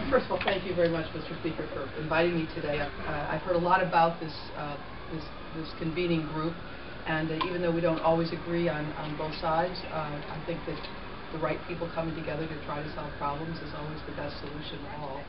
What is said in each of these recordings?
First of all, thank you very much, Mr. Speaker, for inviting me today. I've heard a lot about this convening group, and even though we don't always agree on both sides, I think that the right people coming together to try to solve problems is always the best solution of all.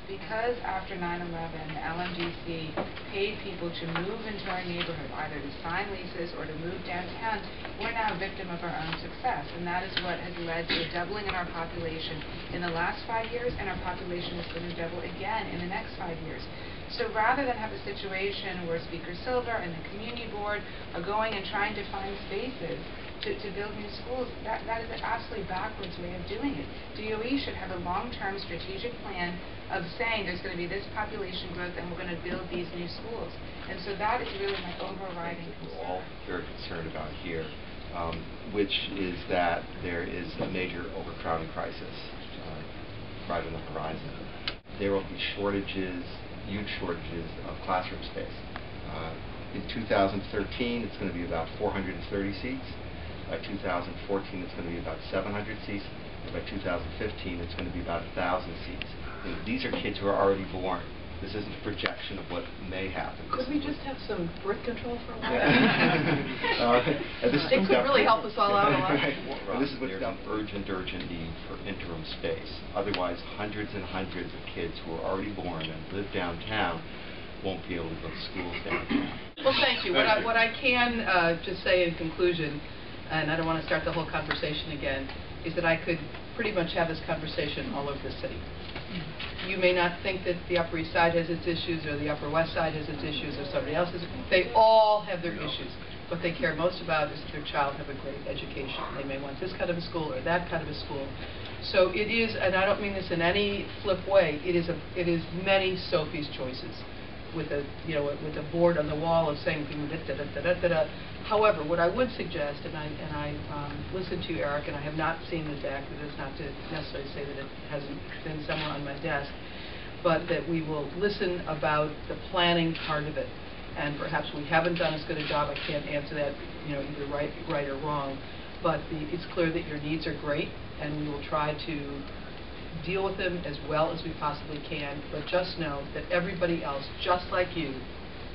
Because after 9/11, LMDC paid people to move into our neighborhood, either to sign leases or to move downtown, we're now a victim of our own success. And that is what has led to a doubling in our population in the last 5 years, and our population is going to double again in the next 5 years. So rather than have a situation where Speaker Silver and the community board are going and trying to find spaces to build new schools, that is an absolutely backwards way of doing it. DOE should have a long-term strategic plan of saying there's going to be this population growth and we're going to build these new schools. And so that is really my overriding concern. We're all very concerned about here, which is that there is a major overcrowding crisis right on the horizon. There will be shortages, huge shortages of classroom space. In 2013, it's going to be about 430 seats. By 2014, it's going to be about 700 seats. And by 2015, it's going to be about 1,000 seats. And these are kids who are already born. This isn't a projection of what may happen. Could we just have some birth control for a while? It could really help us all out a lot. And this is what's got urgent need for interim space. Otherwise, hundreds and hundreds of kids who are already born and live downtown won't be able to go to schools downtown. Well, thank you. What I can just say in conclusion, and I don't want to start the whole conversation again, is that I could pretty much have this conversation all over the city. You may not think that the Upper East Side has its issues, or the Upper West Side has its issues, or somebody else has. They all have their issues. What they care most about is that their child have a great education. They may want this kind of a school or that kind of a school. So it is, and I don't mean this in any flip way, it is many Sophie's choices, with a with a board on the wall of saying da-da-da-da-da-da. However, what I would suggest, and I listened to you, Eric, and I have not seen the deck. That is not to necessarily say that it hasn't been somewhere on my desk, but that we will listen about the planning part of it. And perhaps we haven't done as good a job. I can't answer that, either right or wrong. But it's clear that your needs are great, and we will try to deal with them as well as we possibly can. But just know that everybody else, just like you,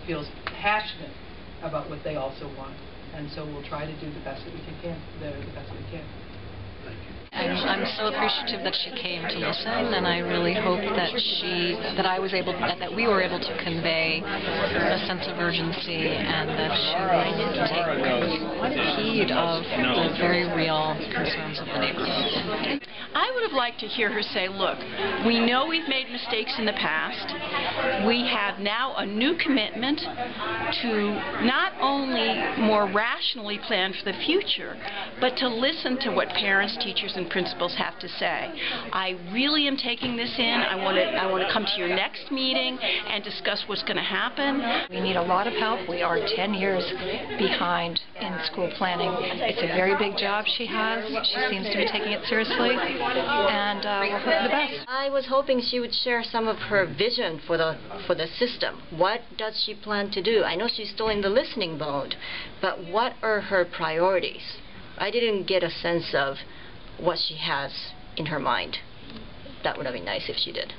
feels passionate about what they also want. And so we'll try to do the best that we can. I'm so appreciative that she came to listen, and I really hope that that we were able to convey a sense of urgency, and that she will take heed of the very real concerns of the neighborhood. I would have liked to hear her say, look, we know we've made mistakes in the past. We have now a new commitment to not only more rationally plan for the future, but to listen to what parents, teachers, and principals have to say. I really am taking this in. I want to come to your next meeting and discuss what's going to happen. We need a lot of help. We are 10 years behind in school planning. It's a very big job she has. She seems to be taking it seriously, and we'll hope for the best. I was hoping she would share some of her vision for the system. What does she plan to do? I know she's still in the listening mode, but what are her priorities? I didn't get a sense of what she has in her mind. That would have been nice if she did.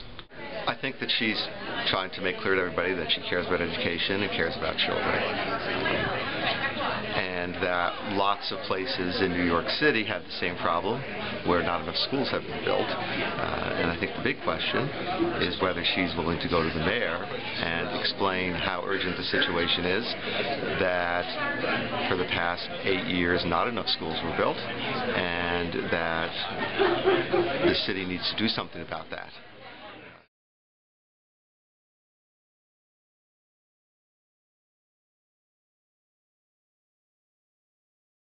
I think that she's trying to make clear to everybody that she cares about education and cares about children. And that lots of places in New York City have the same problem, where not enough schools have been built. And I think the big question is whether she's willing to go to the mayor and explain how urgent the situation is, that for the past 8 years not enough schools were built, and that the city needs to do something about that.